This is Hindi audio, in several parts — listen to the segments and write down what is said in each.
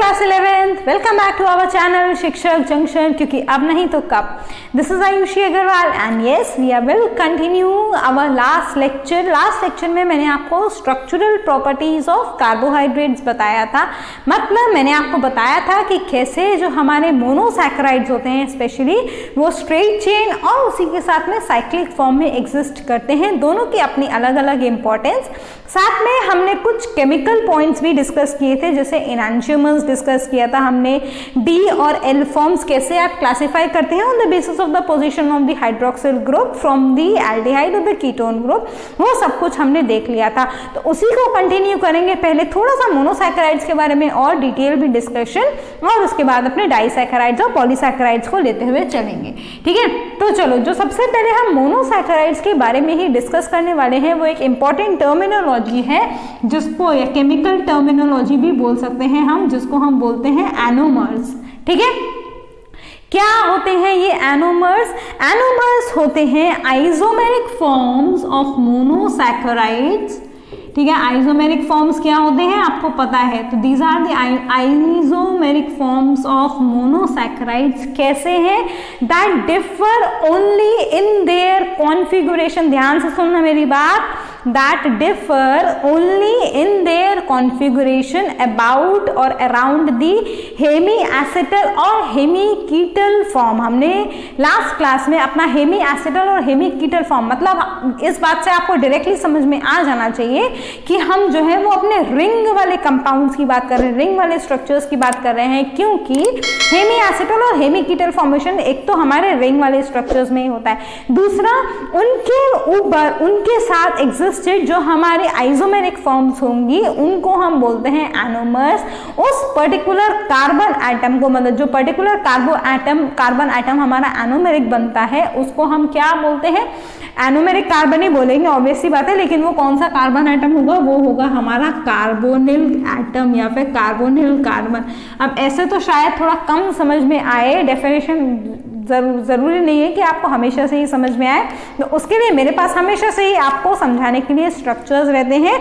Class 11th, welcome back to our channel Shikshak Junction, क्योंकि अब नहीं तो कब। This is Ayushi Agrawal and yes we are will continue our last lecture में मैंने आपको स्ट्रक्चरल प्रॉपर्टीज ऑफ कार्बोहाइड्रेट्स बताया था। मतलब मैंने आपको बताया था कि कैसे जो हमारे मोनोसैकेराइड्स होते हैं स्पेशली वो स्ट्रेट चेन और उसी के साथ में साइक्लिक फॉर्म में एग्जिस्ट करते हैं, दोनों की अपनी अलग अलग इंपॉर्टेंस। साथ में हमने कुछ केमिकल पॉइंट्स भी डिस्कस किए थे, जैसे एनांशियोमर्स डिस्कस किया था हमने, डी और एल फॉर्म्स कैसे आप क्लासिफाई करते हैं on the basis of the position of the hydroxyl group from the aldehyde और द कीटोन ग्रुप, वो सब कुछ हमने देख लिया था। तो उसी को कंटिन्यू करेंगे। पहले थोड़ा सा मोनोसैकेराइड्स के बारे में और डिटेल भी डिस्कशन, और उसके बाद अपने डाइसैकेराइड्स और पॉलीसैकेराइड्स को लेते हुए चलेंगे। ठीक है, तो चलो जो सबसे पहले हम मोनोसैकेराइड्स के बारे में ही डिस्कस करने वाले हैं वो एक इंपॉर्टेंट टर्मिनोलॉजी है, जिसको या केमिकल टर्मिनोलॉजी भी बोल सकते हैं हम, जिसको हम बोलते हैं एनोमर्स। ठीक है, क्या होते हैं ये एनोमर्स? एनोमर्स होते हैं आइसोमेरिक फॉर्म्स ऑफ मोनोसैकेराइड्स। ठीक है, आइसोमेरिक फॉर्म्स क्या होते हैं आपको पता है, तो these are the isomeric forms of monosaccharides. कैसे हैं? That differ only in their configuration. ध्यान से सुनना मेरी बात, that differ only in their configuration about or around the hemiacetal और hemiketal form। हमने लास्ट क्लास में अपना hemiacetal और hemiketal form, मतलब इस बात से आपको डायरेक्टली समझ में आ जाना चाहिए कि हम जो है वो अपने रिंग वाले कंपाउंड्स की बात कर रहे हैं, रिंग वाले स्ट्रक्चर्स की बात कर रहे हैं, क्योंकि hemiacetal और hemiketal फॉर्मेशन एक तो हमारे रिंग वाले स्ट्रक्चर्स में ही होता है, दूसरा उनके ऊपर उनके साथ एग्जिस्ट जो हमारे आइसोमेरिक फॉर्म्स होंगी उनको हम बोलते हैं एनोमर्स। उस पर्टिकुलर कार्बन एटम को, मतलब जो पर्टिकुलर कार्बन एटम हमारा एनोमेरिक बनता है उसको हम क्या बोलते हैं? एनोमेरिक कार्बन ही बोलेंगे, ऑब्वियस सी बात है, लेकिन वो कौन सा कार्बन एटम होगा? वो होगा हमारा कार्बोनिल एटम या फिर कार्बोनिल कार्बन। अब ऐसे तो शायद थोड़ा कम समझ में आए, डेफिनेशन जरूरी नहीं है कि आपको हमेशा से ही समझ में आए, तो उसके लिए मेरे पास हमेशा से ही आपको समझाने के लिए स्ट्रक्चर्स रहते हैं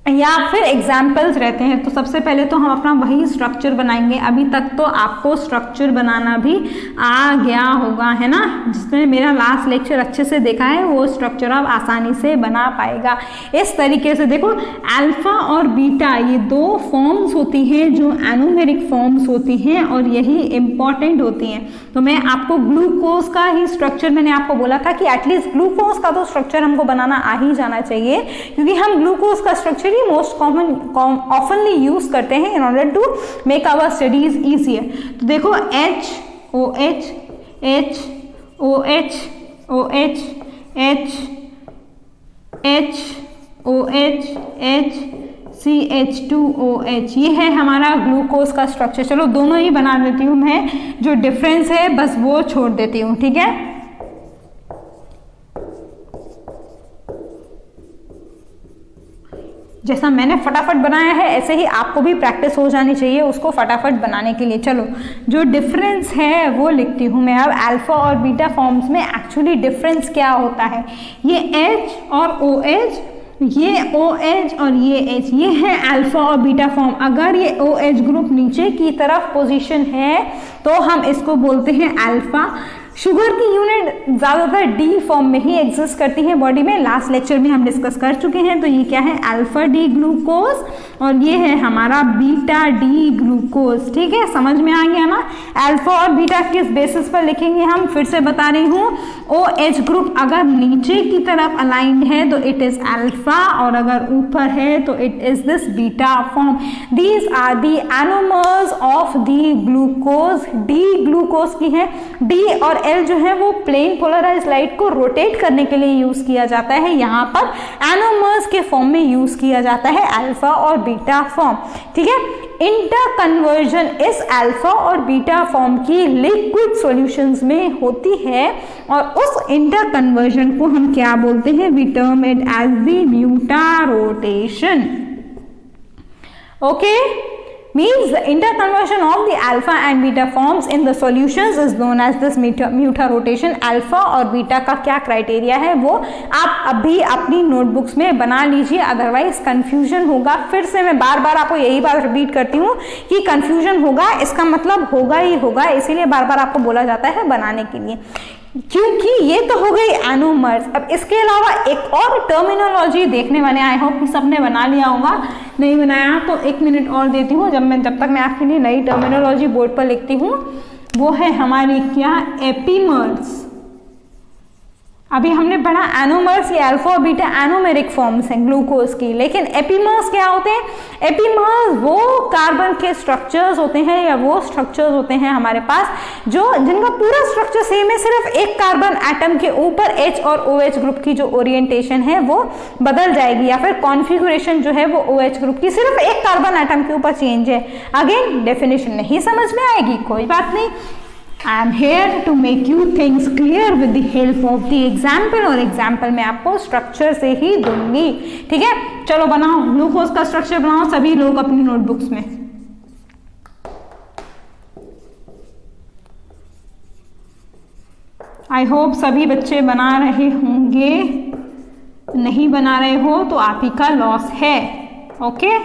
या फिर एग्जाम्पल्स रहते हैं। तो सबसे पहले तो हम अपना वही स्ट्रक्चर बनाएंगे। अभी तक तो आपको स्ट्रक्चर बनाना भी आ गया होगा, है ना? जिसमें मेरा लास्ट लेक्चर अच्छे से देखा है वो स्ट्रक्चर आप आसानी से बना पाएगा। इस तरीके से देखो, अल्फा और बीटा ये दो फॉर्म्स होती हैं जो एनोमेरिक फॉर्म्स होती हैं और यही इंपॉर्टेंट होती हैं। तो मैं आपको ग्लूकोज का ही स्ट्रक्चर, मैंने आपको बोला था कि एटलीस्ट ग्लूकोज का तो स्ट्रक्चर हमको बनाना आ ही जाना चाहिए, क्योंकि हम ग्लूकोज का स्ट्रक्चर मोस्ट ऑफनली यूज करते हैं in order to make our studies easier. तो देखो HOH HOH OH HOH CH2OH, ये है हमारा ग्लूकोज का स्ट्रक्चर। चलो दोनों ही बना देती हूँ मैं, जो डिफरेंस है बस वो छोड़ देती हूँ। ठीक है, जैसा मैंने फटाफट बनाया है ऐसे ही आपको भी प्रैक्टिस हो जानी चाहिए उसको फटाफट बनाने के लिए। चलो जो डिफरेंस है वो लिखती हूँ मैं अब। अल्फा और बीटा फॉर्म्स में एक्चुअली डिफरेंस क्या होता है? ये H और OH, ये OH और ये H, ये है अल्फा और बीटा फॉर्म। अगर ये OH ग्रुप नीचे की तरफ पोजीशन है तो हम इसको बोलते हैं अल्फा। शुगर की यूनिट ज्यादातर डी फॉर्म में ही एग्जिस्ट करती है बॉडी में, लास्ट लेक्चर में हम डिस्कस कर चुके हैं। तो ये क्या है? अल्फा डी ग्लूकोज, और ये है हमारा बीटा डी ग्लूकोज। ठीक है, समझ में आ गया ना? अल्फा और बीटा किस बेसिस पर लिखेंगे हम, फिर से बता रही हूँ। OH ग्रुप अगर नीचे की तरफ अलाइंड है तो इट इज अल्फा, और अगर ऊपर है तो it is this beta form. These are the anomers of the glucose. D glucose की है, डी और एल जो है वो प्लेन पोलराइज लाइट को रोटेट करने के लिए यूज किया जाता है, यहाँ पर एनोमर्स के फॉर्म में यूज किया जाता है अल्फा और बीटा फॉर्म। ठीक है, इंटर कन्वर्जन इस अल्फा और बीटा फॉर्म की लिक्विड सॉल्यूशंस में होती है, और उस इंटर कन्वर्जन को हम क्या बोलते हैं? We term it as the mutarotation. Okay, means the interconversion of the alpha and beta forms in the solutions is known as this muta rotation. Alpha और बीटा का क्या क्राइटेरिया है वो आप अभी अपनी नोटबुक्स में बना लीजिए, अदरवाइज कंफ्यूजन होगा। फिर से मैं बार बार आपको यही बात रिपीट करती हूँ कि कंफ्यूजन होगा, इसका मतलब होगा ही होगा, इसीलिए बार बार आपको बोला जाता है बनाने के लिए, क्योंकि ये तो हो गई एनोमर्स। अब इसके अलावा एक और टर्मिनोलॉजी देखने वाले, आई होप कि सबने बना लिया होगा, नहीं बनाया तो 1 मिनट और देती हूँ जब तक मैं आपके लिए नई टर्मिनोलॉजी बोर्ड पर लिखती हूँ। वो है हमारी क्या, एपीमर्स। अभी हमने पढ़ा एनोमर्स, ये अल्फा और बीटा एनोमेरिक फॉर्म्स हैं ग्लूकोज की, लेकिन एपीमर्स क्या होते हैं? एपीमर्स वो कार्बन के स्ट्रक्चर्स होते हैं या वो स्ट्रक्चर्स होते हैं हमारे पास जिनका पूरा स्ट्रक्चर सेम है, सिर्फ एक कार्बन एटम के ऊपर H और OH ग्रुप की जो ओरिएंटेशन है वो बदल जाएगी, या फिर कॉन्फ़िगरेशन जो है वो OH ग्रुप की सिर्फ एक कार्बन एटम के ऊपर चेंज है। अगेन डेफिनेशन नहीं समझ में आएगी, कोई बात नहीं, I am here to make you things clear with the help of the example, और एग्जाम्पल मैं आपको स्ट्रक्चर से ही दूंगी, ठीक है। चलो बनाओ, ग्लूकोज का स्ट्रक्चर बनाओ सभी लोग अपनी नोटबुक्स में। आई होप सभी बच्चे बना रहे होंगे, नहीं बना रहे हो तो आप ही का लॉस है, okay.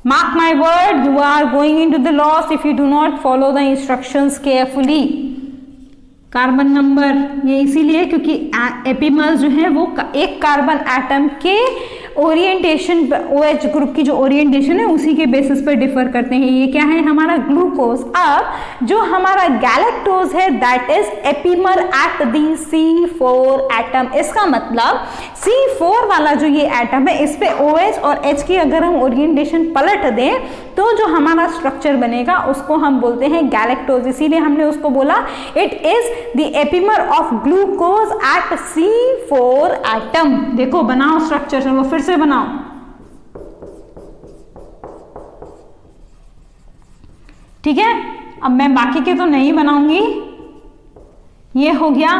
Mark my word, you are going into the loss if you do not follow the instructions carefully. Carbon number ये इसीलिए क्योंकि एपीमर्स जो है वो एक कार्बन एटम के ओरिएंटेशन, OH ग्रुप की जो ओरिएंटेशन है उसी के बेसिस पर डिफर करते हैं। ये क्या है हमारा ग्लूकोज। अब जो हमारा गैलेक्टोज है that is epimer at the C4 atom. इसका मतलब C4 वाला जो ये एटम है इस पे OH और H की अगर हम ओरिएंटेशन पलट दें तो जो हमारा स्ट्रक्चर बनेगा उसको हम बोलते हैं गैलेक्टोज। इसीलिए हमने उसको बोला it is the epimer of glucose at C4 atom. देखो बनाओ स्ट्रक्चर, चलो फिर से बनाओ। ठीक है, अब मैं बाकी के तो नहीं बनाऊंगी। ये हो गया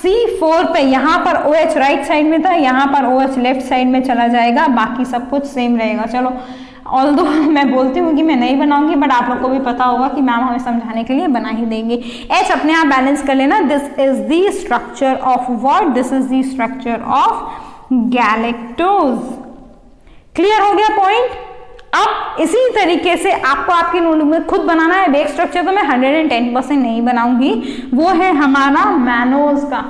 C4 पे, यहां पर OH राइट साइड में था, यहां पर OH लेफ्ट साइड में चला जाएगा, बाकी सब कुछ सेम रहेगा। चलो ऑल्दो मैं बोलती हूँ कि मैं नहीं बनाऊंगी, बट आप लोग को भी पता होगा कि मैम हमें समझाने के लिए बना ही देंगे। H अपने आप बैलेंस कर लेना। This is the structure of what? This is the structure of galactose. Clear हो गया पॉइंट? अब इसी तरीके से आपको आपकी नोटबुक में खुद बनाना है। बेक स्ट्रक्चर तो मैं 110% नहीं बनाऊंगी, वो है हमारा मैनोज का।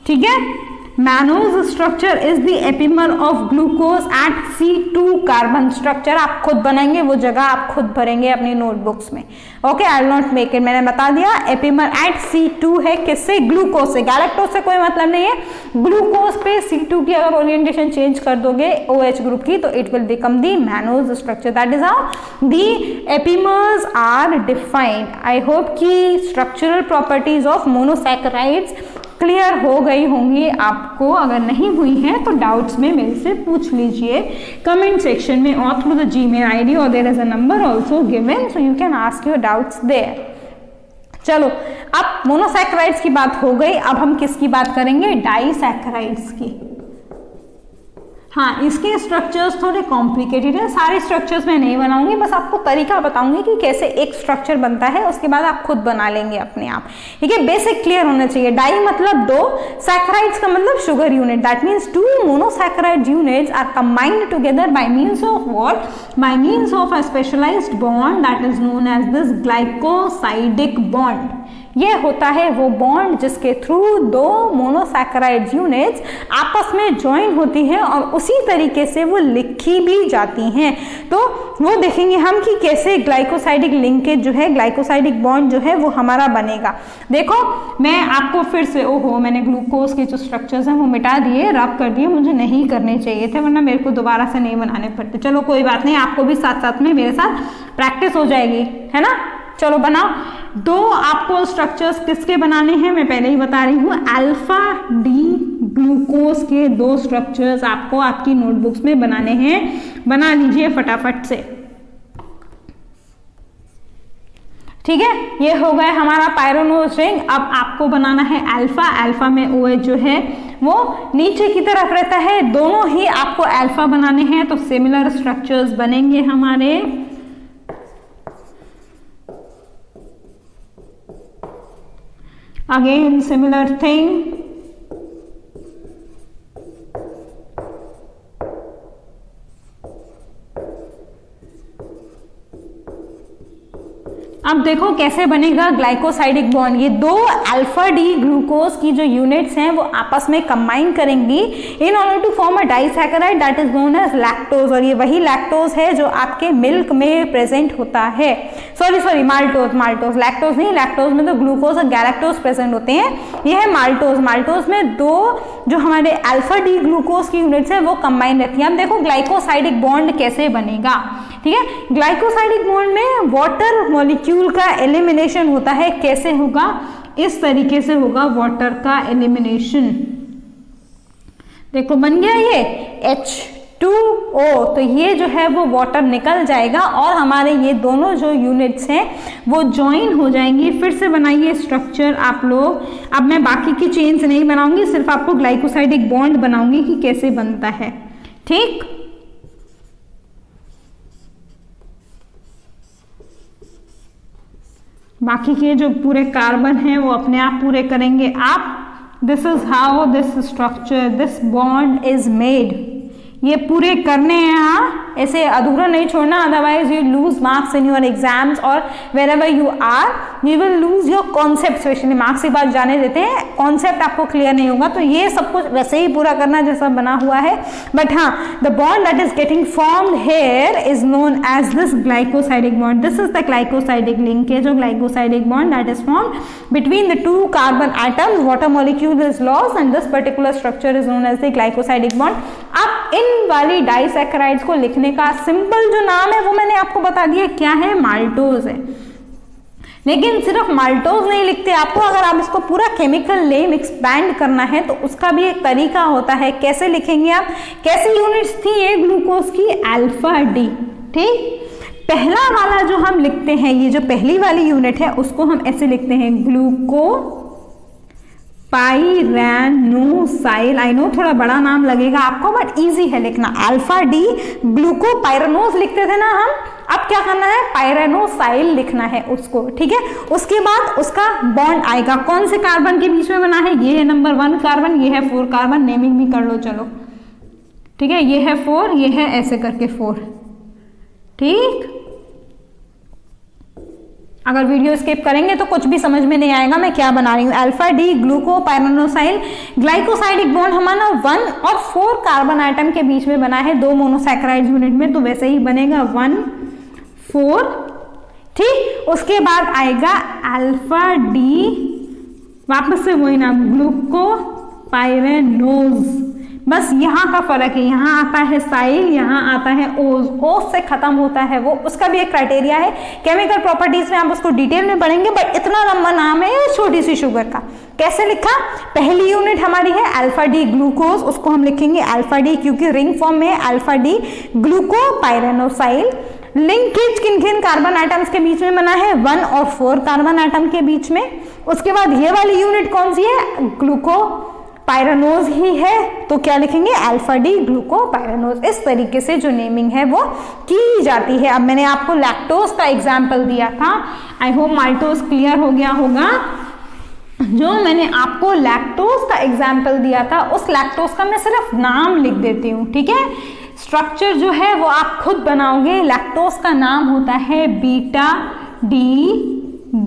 ठीक है, mannose structure is the epimer of glucose at C2 carbon. Structure आप खुद बनाएंगे, वो जगह आप खुद भरेंगे अपनी नोटबुक्स में। Okay, I will not make it. मैंने बता दिया एपीमर एट C2 है, किससे? ग्लूकोज से। गैलेक्टोज से कोई मतलब नहीं है। ग्लूकोज पे C2 की अगर ओरिएंटेशन चेंज कर दोगे OH ग्रुप की तो it will become the mannose structure. That is how the epimers are defined. I hope कि structural properties of monosaccharides clear हो गई होंगी आपको। अगर नहीं हुई है तो डाउट्स में मेरे से पूछ लीजिए कमेंट सेक्शन में और थ्रू द जीमेल ID, और there is a number also given so you can ask your doubts there. चलो, अब मोनोसैकेराइड्स की बात हो गई, अब हम किसकी बात करेंगे? डाइसैकेराइड्स की। हाँ, इसके स्ट्रक्चर्स थोड़े कॉम्प्लिकेटेड है, सारे स्ट्रक्चर्स मैं नहीं बनाऊंगी, बस आपको तरीका बताऊंगी कि कैसे एक स्ट्रक्चर बनता है, उसके बाद आप खुद बना लेंगे अपने आप। ठीक है, बेसिक क्लियर होना चाहिए। डाई मतलब दो, सैकेराइड्स का मतलब sugar unit. That means two monosaccharide units are combined together by means of what? By means of a specialised bond that is known as this glycosidic bond. ये होता है वो बॉन्ड जिसके थ्रू दो मोनोसैकेराइड यूनिट्स आपस में ज्वाइन होती हैं और उसी तरीके से वो लिखी भी जाती हैं। तो वो देखेंगे हम कि कैसे ग्लाइकोसाइडिक लिंकेज जो है, ग्लाइकोसाइडिक बॉन्ड जो है वो हमारा बनेगा। देखो मैं आपको फिर से, ओहो मैंने ग्लूकोज के जो स्ट्रक्चर्स हैं वो मिटा दिए, रब कर दिए, मुझे नहीं करने चाहिए थे, वरना मेरे को दोबारा से नहीं बनाने पड़ते। चलो कोई बात नहीं, आपको भी साथ साथ में मेरे साथ प्रैक्टिस हो जाएगी, है ना। चलो बनाओ। दो आपको स्ट्रक्चर्स किसके बनाने हैं मैं पहले ही बता रही हूँ, अल्फा डी ग्लूकोज के दो स्ट्रक्चर्स आपको आपकी नोटबुक्स में बनाने हैं। बना लीजिए फटाफट से। ठीक है, ये हो गया हमारा पायरोनोज रिंग। अब आपको बनाना है अल्फा। अल्फा में OH जो है वो नीचे की तरफ रहता है, दोनों ही आपको अल्फा बनाने हैं, तो सिमिलर स्ट्रक्चर्स बनेंगे हमारे। अगेन सिमिलर थिंग, अब देखो कैसे बनेगा ग्लाइकोसाइडिक बॉन्ड। ये दो अल्फा डी ग्लूकोज की जो यूनिट्स हैं वो आपस में कंबाइन करेंगी in order to form a disaccharide that is known as lactose. और ये वही लैक्टोज है जो आपके मिल्क में प्रेजेंट होता है। सॉरी माल्टोज लैक्टोज नहीं, लैक्टोज में तो ग्लूकोज और गैलेक्टोज प्रेजेंट होते हैं। ये है माल्टोज में दो जो हमारे अल्फा डी ग्लूकोज की यूनिट्स है वो कंबाइन रहती है। अब देखो ग्लाइकोसाइडिक बॉन्ड कैसे बनेगा, ठीक है। ग्लाइकोसाइडिक बॉन्ड में वाटर मॉलिक्यूल का एलिमिनेशन होता है। कैसे होगा, इस तरीके से होगा वाटर का एलिमिनेशन। देखो बन गया ये H2O, तो ये जो है वो वाटर निकल जाएगा और हमारे ये दोनों जो यूनिट्स हैं वो ज्वाइन हो जाएंगी। फिर से बनाइए स्ट्रक्चर आप लोग। अब मैं बाकी की चेन्स नहीं बनाऊंगी, सिर्फ आपको ग्लाइकोसाइडिक बॉन्ड बनाऊंगी कि कैसे बनता है, ठीक। बाकी के जो पूरे कार्बन हैं वो अपने आप पूरे करेंगे आप। This is how this structure, this bond is made. ये पूरे करने हैं, हाँ, ऐसे अधूरा नहीं छोड़ना, otherwise you lose marks in your exams और wherever you are you will lose your concept. Specially marks की बात जाने देते हैं, कॉन्सेप्ट आपको क्लियर नहीं होगा, तो ये सब कुछ वैसे ही पूरा करना जैसा बना हुआ है। बट हाँ, the bond that is getting formed here is known as this glycosidic bond. This is the glycosidic linkage और glycosidic bond that is formed between the two carbon atoms. Water molecule is lost and this particular structure is known as the glycosidic bond. अब इन वाली डाइसैकेराइड्स को लिखने का सिंपल जो नाम है वो मैंने आपको बता दिया क्या है, माल्टोज है। लेकिन सिर्फ माल्टोज नहीं लिखते आपको, अगर आप इसको पूरा केमिकल नेम एक्सपैंड करना है तो उसका भी एक तरीका होता है। कैसे लिखेंगे आप, कैसी यूनिट्स थी ये ग्लूकोज की, अल्फा डी, ठीक। पहला वाला जो हम लिखते हैं, ये जो पहली वाली यूनिट है उसको हम ऐसे लिखते हैं ग्लूको पाइरेनोसाइल। आई नो थोड़ा बड़ा नाम लगेगा आपको बट इजी है लिखना। अल्फा डी ग्लूकोपाइरेनोज लिखते थे ना हम, अब क्या करना है, पाइरेनोसाइल लिखना है उसको, ठीक है। उसके बाद उसका बॉन्ड आएगा, कौन से कार्बन के बीच में बना है, ये है नंबर 1 कार्बन, ये है 4 कार्बन, नेमिंग भी कर लो चलो, ठीक है। ये है 4, ये है ऐसे करके 4, ठीक। अगर वीडियो स्किप करेंगे तो कुछ भी समझ में नहीं आएगा मैं क्या बना रही हूँ। अल्फा डी ग्लूकोपाइरेनोसाइल, ग्लाइकोसाइडिक बॉन्ड हमारा 1 और 4 कार्बन आइटम के बीच में बना है, 2 मोनोसैकेराइड यूनिट में, तो वैसे ही बनेगा 1 4, ठीक। उसके बाद आएगा अल्फा डी, वापस से वही नाम ग्लूकोपाइरेनोज। बस यहाँ का फर्क है, यहाँ आता है साइल, यहाँ आता है ओज, ओज से खत्म होता है वो, उसका भी एक क्राइटेरिया है। केमिकल प्रॉपर्टीज में आप उसको डिटेल में पढ़ेंगे बट इतना लंबा नाम है छोटी सी शुगर का। कैसे लिखा, पहली यूनिट हमारी है अल्फा डी ग्लूकोज, उसको हम लिखेंगे अल्फा डी क्योंकि रिंग फॉर्म में अल्फा डी ग्लूकोपाइरेनोसाइल। लिंकेज किन किन कार्बन आइटम्स के बीच में बना है, 1 और 4 कार्बन आइटम के बीच में। उसके बाद ये वाली यूनिट कौन सी है, ग्लूकोपाइरेनोज ही है, तो क्या लिखेंगे, अल्फा डी ग्लूकोपाइरेनोज। इस तरीके से जो नेमिंग है वो की जाती है। अब मैंने आपको लैक्टोज का एग्जाम्पल दिया था, आई होप माल्टोज क्लियर हो गया होगा। जो मैंने आपको लैक्टोज का एग्जाम्पल दिया था उस लैक्टोज का मैं सिर्फ नाम लिख देती हूँ, ठीक है। स्ट्रक्चर जो है वो आप खुद बनाओगे। लैक्टोज का नाम होता है बीटा डी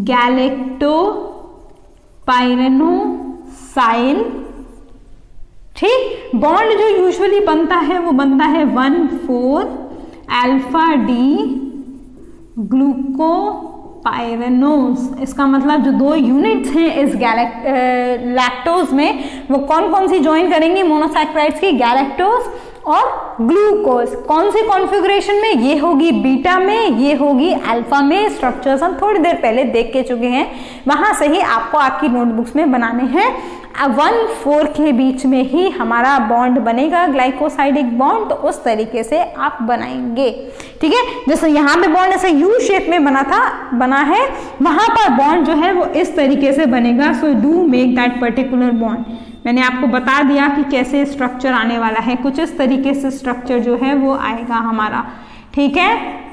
गैलेक्टोपाइरेनोसाइल, ठीक। बॉन्ड जो यूजुअली बनता है वो बनता है 1,4 अल्फा डी ग्लूकोपाइरेनोज। इसका मतलब जो 2 यूनिट्स हैं इस लैक्टोज में वो कौन कौन सी ज्वाइन करेंगी, मोनोसैकेराइड्स की, गैलेक्टोज और ग्लूकोज। कौन सी कॉन्फ़िगरेशन में, ये होगी बीटा में, ये होगी अल्फा में। स्ट्रक्चर्स हम थोड़ी देर पहले देख के चुके हैं, वहां से ही आपको आपकी नोटबुक्स में बनाने हैं। 1,4 के बीच में ही हमारा बॉन्ड बनेगा, ग्लाइकोसाइडिक बॉन्ड, तो उस तरीके से आप बनाएंगे, ठीक है। जैसे यहाँ पे बॉन्ड ऐसे यू शेप में बना है, वहां पर बॉन्ड जो है वो इस तरीके से बनेगा। So do make that particular bond. मैंने आपको बता दिया कि कैसे स्ट्रक्चर आने वाला है, कुछ इस तरीके से स्ट्रक्चर जो है वो आएगा हमारा, ठीक है।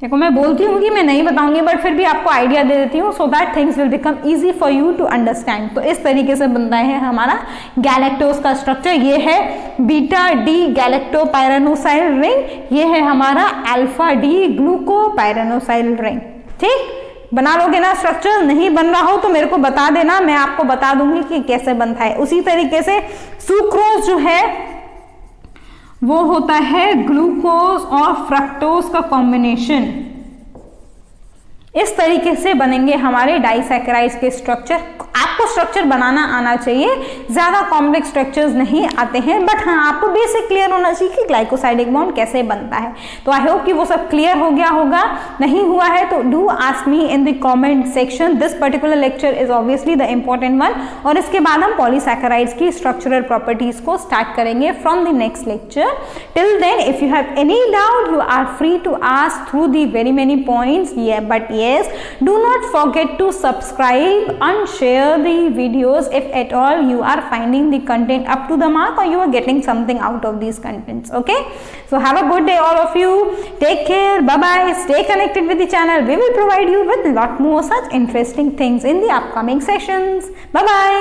देखो मैं बोलती हूँ कि मैं नहीं बताऊंगी, बट फिर भी आपको आइडिया दे देती हूँ, so that things will become easy for you to understand. तो इस तरीके से बनता है हमारा गैलेक्टोज का स्ट्रक्चर। ये है बीटा डी गैलेक्टोपायरानोसाइल रिंग, ये है हमारा अल्फा डी ग्लूकोपायरानोसाइल रिंग। ठीक, बना लोगे ना स्ट्रक्चर? नहीं बन रहा हो तो मेरे को बता देना, मैं आपको बता दूंगी कि कैसे बनता है। उसी तरीके से सुक्रोज जो है वो होता है ग्लूकोज और फ्रक्टोज का कॉम्बिनेशन। इस तरीके से बनेंगे हमारे डाइसैकेराइड्स के स्ट्रक्चर। आपको स्ट्रक्चर बनाना आना चाहिए, ज्यादा कॉम्प्लेक्स स्ट्रक्चर्स नहीं आते हैं, बट हाँ आपको बेसिक क्लियर होना चाहिए कि ग्लाइकोसाइडिक बॉन्ड कैसे बनता है। तो आई होप कि वो सब क्लियर हो गया होगा। नहीं हुआ है तो do ask me in the comment section. This particular lecture is obviously the important one, और इसके बाद हम पॉलीसैकेराइड्स की स्ट्रक्चरल प्रॉपर्टीज को स्टार्ट करेंगे from the next lecture. Till then if you have any doubt you are free to ask through the very many points, but yes, do not forget to subscribe and share the videos if at all you are finding the content up to the mark or you are getting something out of these contents. Okay, so have a good day all of you. Take care, bye bye, stay connected with the channel. We will provide you with a lot more such interesting things in the upcoming sessions. Bye bye.